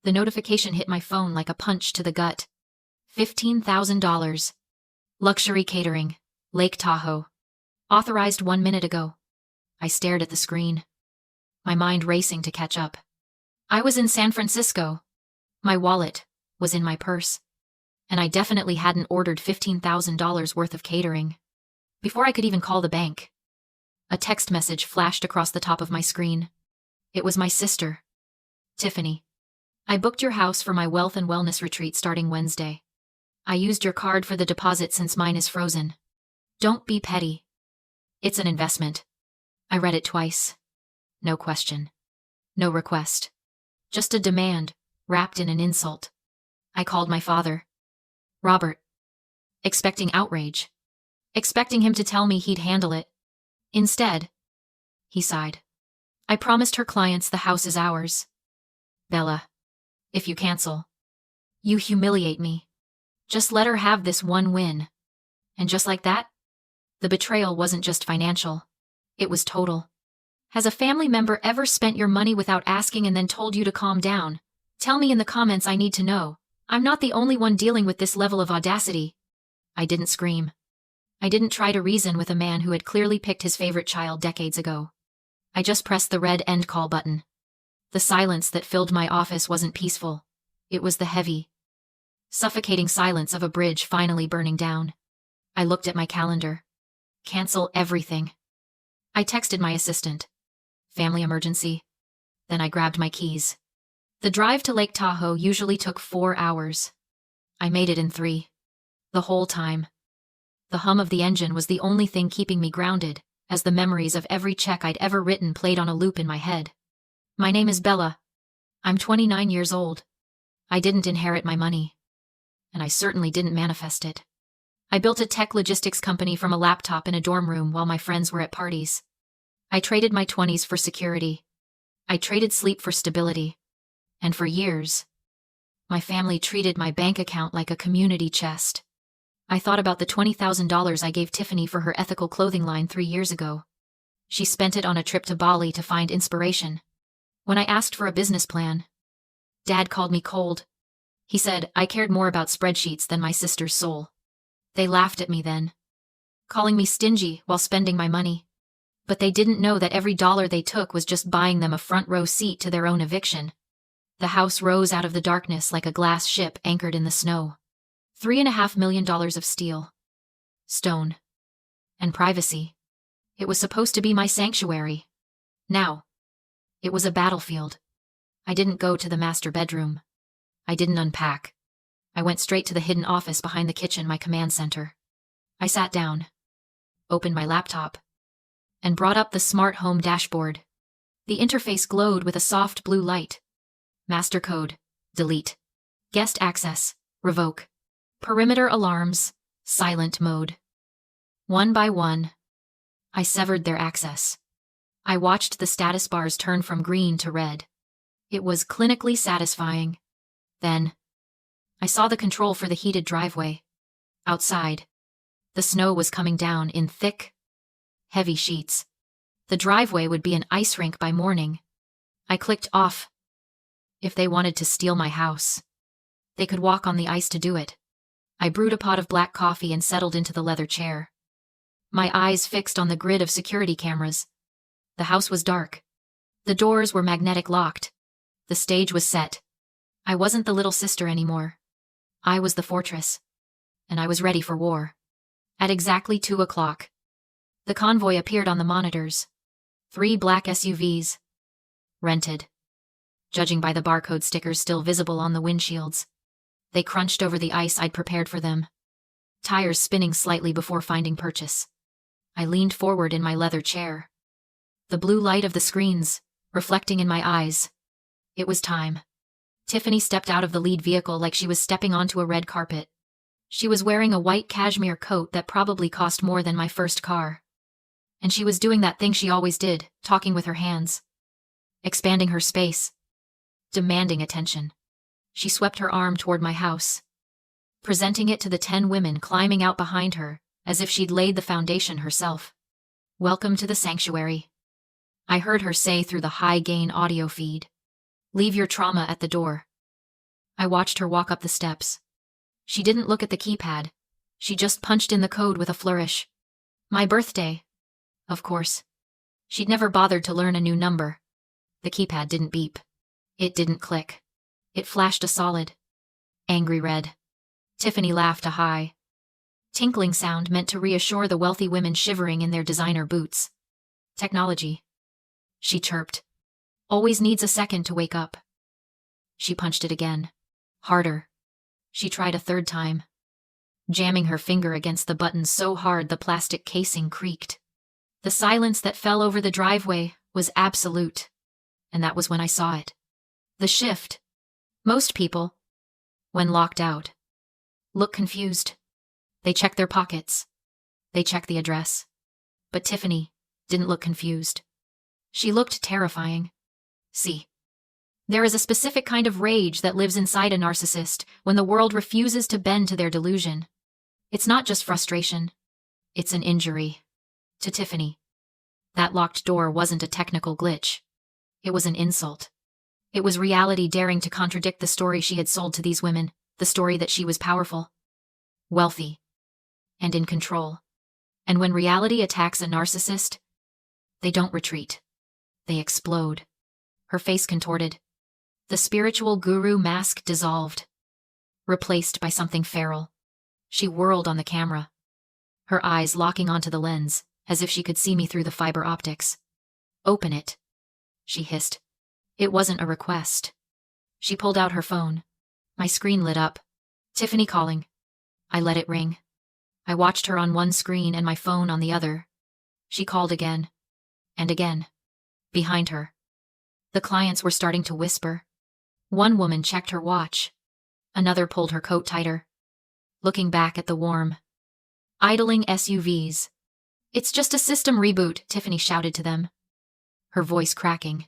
The notification hit my phone like a punch to the gut. $15,000. Luxury catering. Lake Tahoe. Authorized 1 minute ago. I stared at the screen, my mind racing to catch up. I was in San Francisco. My wallet was in my purse, and I definitely hadn't ordered $15,000 worth of catering. Before I could even call the bank, a text message flashed across the top of my screen. It was my sister, Tiffany. I booked your house for my wealth and wellness retreat starting Wednesday. I used your card for the deposit since mine is frozen. Don't be petty. It's an investment. I read it twice. No question. No request. Just a demand, wrapped in an insult. I called my father, Robert, expecting outrage. Expecting him to tell me he'd handle it. Instead, he sighed. I promised her clients the house is ours. Bella, if you cancel, you humiliate me. Just let her have this one win. And just like that, the betrayal wasn't just financial. It was total. Has a family member ever spent your money without asking and then told you to calm down? Tell me in the comments, I need to know. I'm not the only one dealing with this level of audacity. I didn't scream. I didn't try to reason with a man who had clearly picked his favorite child decades ago. I just pressed the red end call button. The silence that filled my office wasn't peaceful. It was the heavy, suffocating silence of a bridge finally burning down. I looked at my calendar. Cancel everything. I texted my assistant. Family emergency. Then I grabbed my keys. The drive to Lake Tahoe usually took 4 hours. I made it in 3. The whole time. The hum of the engine was the only thing keeping me grounded, as the memories of every check I'd ever written played on a loop in my head. My name is Bella. I'm 29 years old. I didn't inherit my money. And I certainly didn't manifest it. I built a tech logistics company from a laptop in a dorm room while my friends were at parties. I traded my 20s for security. I traded sleep for stability. And for years, my family treated my bank account like a community chest. I thought about the $20,000 I gave Tiffany for her ethical clothing line 3 years ago. She spent it on a trip to Bali to find inspiration. When I asked for a business plan, Dad called me cold. He said I cared more about spreadsheets than my sister's soul. They laughed at me then, calling me stingy while spending my money. But they didn't know that every dollar they took was just buying them a front row seat to their own eviction. The house rose out of the darkness like a glass ship anchored in the snow. $3.5 million of steel, stone, and privacy. It was supposed to be my sanctuary. Now, it was a battlefield. I didn't go to the master bedroom. I didn't unpack. I went straight to the hidden office behind the kitchen, my command center. I sat down, opened my laptop, and brought up the smart home dashboard. The interface glowed with a soft blue light. Master code, delete. Guest access, revoke. Perimeter alarms, silent mode. One by one, I severed their access. I watched the status bars turn from green to red. It was clinically satisfying. Then, I saw the control for the heated driveway. Outside, the snow was coming down in thick, heavy sheets. The driveway would be an ice rink by morning. I clicked off. If they wanted to steal my house, they could walk on the ice to do it. I brewed a pot of black coffee and settled into the leather chair. My eyes fixed on the grid of security cameras. The house was dark. The doors were magnetic locked. The stage was set. I wasn't the little sister anymore. I was the fortress. And I was ready for war. At exactly 2 o'clock, the convoy appeared on the monitors. 3 black SUVs. Rented. Judging by the barcode stickers still visible on the windshields. They crunched over the ice I'd prepared for them. Tires spinning slightly before finding purchase. I leaned forward in my leather chair. The blue light of the screens, reflecting in my eyes. It was time. Tiffany stepped out of the lead vehicle like she was stepping onto a red carpet. She was wearing a white cashmere coat that probably cost more than my first car. And she was doing that thing she always did, talking with her hands. Expanding her space. Demanding attention. She swept her arm toward my house, presenting it to the 10 women climbing out behind her, as if she'd laid the foundation herself. Welcome to the sanctuary. I heard her say through the high-gain audio feed. Leave your trauma at the door. I watched her walk up the steps. She didn't look at the keypad. She just punched in the code with a flourish. My birthday. Of course. She'd never bothered to learn a new number. The keypad didn't beep. It didn't click. It flashed a solid, angry red. Tiffany laughed a high, tinkling sound meant to reassure the wealthy women shivering in their designer boots. Technology, she chirped, always needs a second to wake up. She punched it again. Harder. She tried a third time, jamming her finger against the button so hard the plastic casing creaked. The silence that fell over the driveway was absolute, and that was when I saw it. The shift. Most people, when locked out, look confused. They check their pockets. They check the address. But Tiffany didn't look confused. She looked terrifying. See, there is a specific kind of rage that lives inside a narcissist when the world refuses to bend to their delusion. It's not just frustration. It's an injury. To Tiffany, that locked door wasn't a technical glitch. It was an insult. It was reality daring to contradict the story she had sold to these women, the story that she was powerful, wealthy, and in control. And when reality attacks a narcissist, they don't retreat. They explode. Her face contorted. The spiritual guru mask dissolved, replaced by something feral. She whirled on the camera, her eyes locking onto the lens, as if she could see me through the fiber optics. Open it, she hissed. It wasn't a request. She pulled out her phone. My screen lit up. Tiffany calling. I let it ring. I watched her on one screen and my phone on the other. She called again. And again. Behind her, the clients were starting to whisper. One woman checked her watch. Another pulled her coat tighter, looking back at the warm, idling SUVs. It's just a system reboot, Tiffany shouted to them, her voice cracking.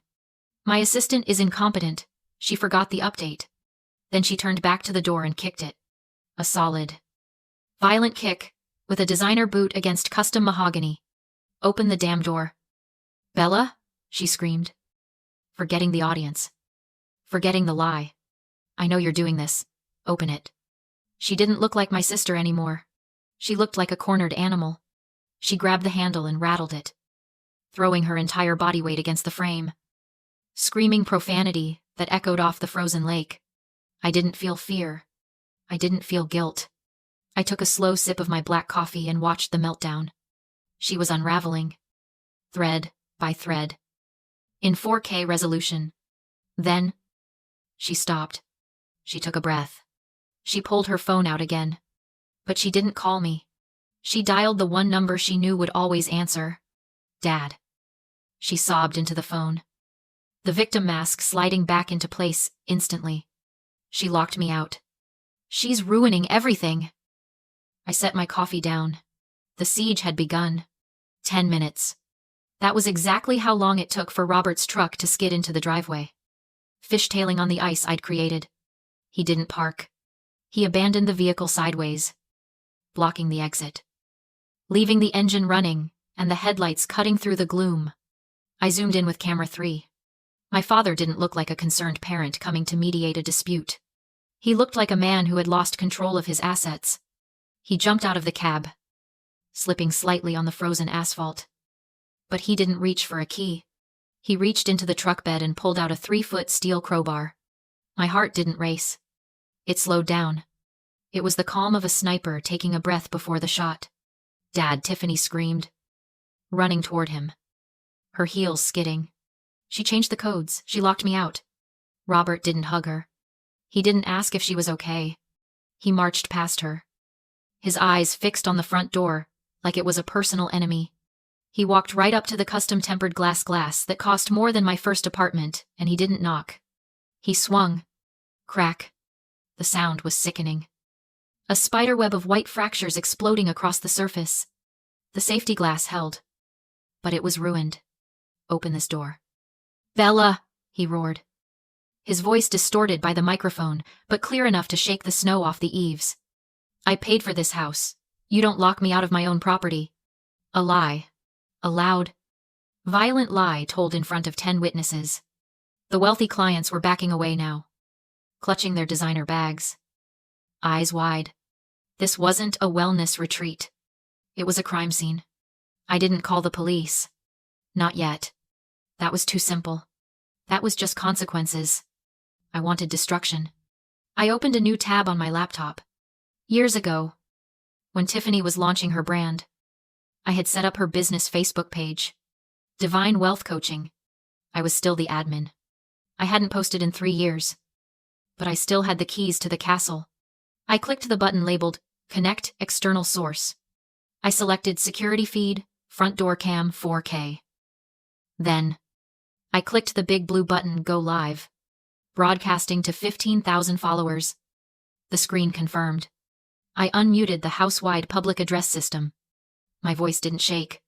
My assistant is incompetent. She forgot the update. Then she turned back to the door and kicked it. A solid, violent kick, with a designer boot against custom mahogany. Open the damn door. Bella? She screamed. Forgetting the audience. Forgetting the lie. I know you're doing this. Open it. She didn't look like my sister anymore. She looked like a cornered animal. She grabbed the handle and rattled it, throwing her entire body weight against the frame. Screaming profanity that echoed off the frozen lake. I didn't feel fear. I didn't feel guilt. I took a slow sip of my black coffee and watched the meltdown. She was unraveling, thread by thread, in 4K resolution. Then, she stopped. She took a breath. She pulled her phone out again. But she didn't call me. She dialed the one number she knew would always answer. Dad. She sobbed into the phone, the victim mask sliding back into place instantly. She locked me out. She's ruining everything. I set my coffee down. The siege had begun. 10 minutes. That was exactly how long it took for Robert's truck to skid into the driveway, fishtailing on the ice I'd created. He didn't park. He abandoned the vehicle sideways, blocking the exit, leaving the engine running and the headlights cutting through the gloom. I zoomed in with camera 3. My father didn't look like a concerned parent coming to mediate a dispute. He looked like a man who had lost control of his assets. He jumped out of the cab, slipping slightly on the frozen asphalt. But he didn't reach for a key. He reached into the truck bed and pulled out a 3-foot steel crowbar. My heart didn't race. It slowed down. It was the calm of a sniper taking a breath before the shot. Dad, Tiffany screamed, running toward him, her heels skidding. She changed the codes. She locked me out. Robert didn't hug her. He didn't ask if she was okay. He marched past her, his eyes fixed on the front door like it was a personal enemy. He walked right up to the custom-tempered glass that cost more than my first apartment, and he didn't knock. He swung. Crack. The sound was sickening. A spiderweb of white fractures exploding across the surface. The safety glass held, but it was ruined. Open this door. Bella, he roared, his voice distorted by the microphone, but clear enough to shake the snow off the eaves. I paid for this house. You don't lock me out of my own property. A lie. A loud, violent lie told in front of 10 witnesses. The wealthy clients were backing away now, clutching their designer bags. Eyes wide. This wasn't a wellness retreat. It was a crime scene. I didn't call the police. Not yet. That was too simple. That was just consequences. I wanted destruction. I opened a new tab on my laptop. Years ago, when Tiffany was launching her brand, I had set up her business Facebook page. Divine Wealth Coaching. I was still the admin. I hadn't posted in 3 years. But I still had the keys to the castle. I clicked the button labeled Connect External Source. I selected Security Feed, Front Door Cam 4K. Then, I clicked the big blue button Go Live. Broadcasting to 15,000 followers. The screen confirmed. I unmuted the house-wide public address system. My voice didn't shake.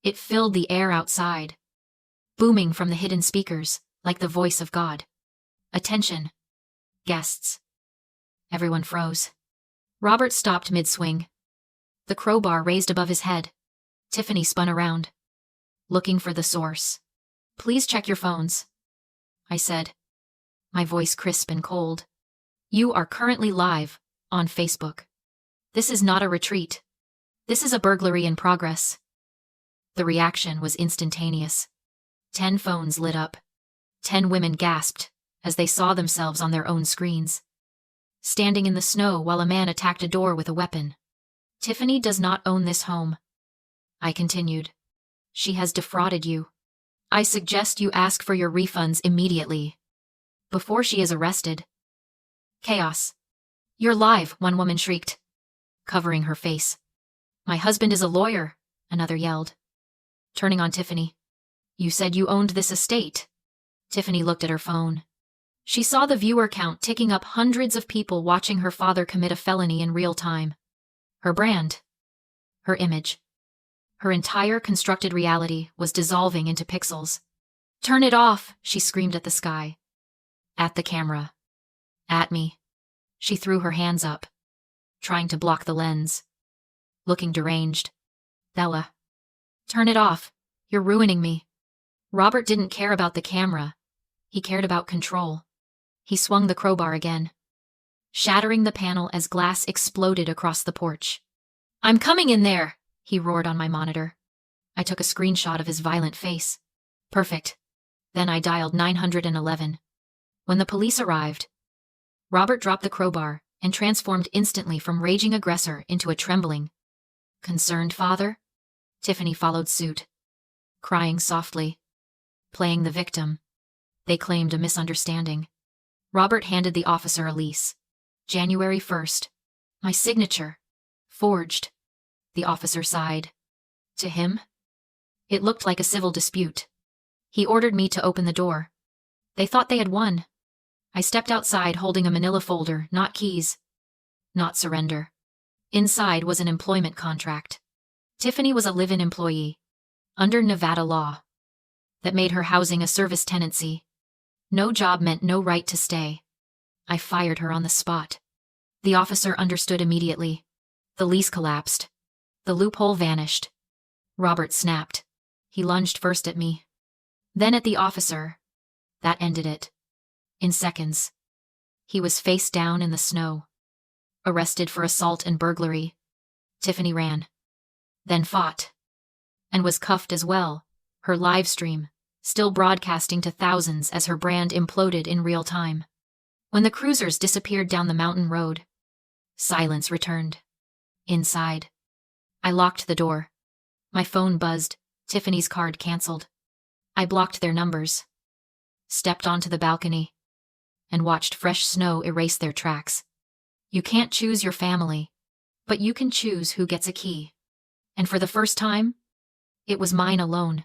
It filled the air outside, booming from the hidden speakers, like the voice of God. Attention. Guests. Everyone froze. Robert stopped mid-swing. The crowbar raised above his head. Tiffany spun around, looking for the source. Please check your phones, I said, my voice crisp and cold. You are currently live on Facebook. This is not a retreat. This is a burglary in progress. The reaction was instantaneous. 10 phones lit up. 10 women gasped as they saw themselves on their own screens, standing in the snow while a man attacked a door with a weapon. Tiffany does not own this home, I continued. She has defrauded you. I suggest you ask for your refunds immediately, before she is arrested. Chaos. You're live, one woman shrieked, covering her face. My husband is a lawyer, another yelled, turning on Tiffany. You said you owned this estate. Tiffany looked at her phone. She saw the viewer count ticking up, hundreds of people watching her father commit a felony in real time. Her brand, her image, her entire constructed reality was dissolving into pixels. Turn it off, she screamed at the sky. At the camera. At me. She threw her hands up, trying to block the lens. Looking deranged. Bella. Turn it off. You're ruining me. Robert didn't care about the camera. He cared about control. He swung the crowbar again, shattering the panel as glass exploded across the porch. I'm coming in there, he roared on my monitor. I took a screenshot of his violent face. Perfect. Then I dialed 911. When the police arrived, Robert dropped the crowbar and transformed instantly from raging aggressor into a trembling, concerned father. Tiffany followed suit, crying softly, playing the victim. They claimed a misunderstanding. Robert handed the officer a lease. January 1st. My signature. Forged. The officer sighed. To him, it looked like a civil dispute. He ordered me to open the door. They thought they had won. I stepped outside holding a manila folder, not keys, not surrender. Inside was an employment contract. Tiffany was a live-in employee, under Nevada law, that made her housing a service tenancy. No job meant no right to stay. I fired her on the spot. The officer understood immediately. The lease collapsed. The loophole vanished. Robert snapped. He lunged first at me, then at the officer. That ended it. In seconds, he was face down in the snow, arrested for assault and burglary. Tiffany ran, then fought, and was cuffed as well, her live stream still broadcasting to thousands as her brand imploded in real time. When the cruisers disappeared down the mountain road, silence returned. Inside, I locked the door. My phone buzzed. Tiffany's card canceled. I blocked their numbers, stepped onto the balcony, and watched fresh snow erase their tracks. You can't choose your family, but you can choose who gets a key. And for the first time, it was mine alone.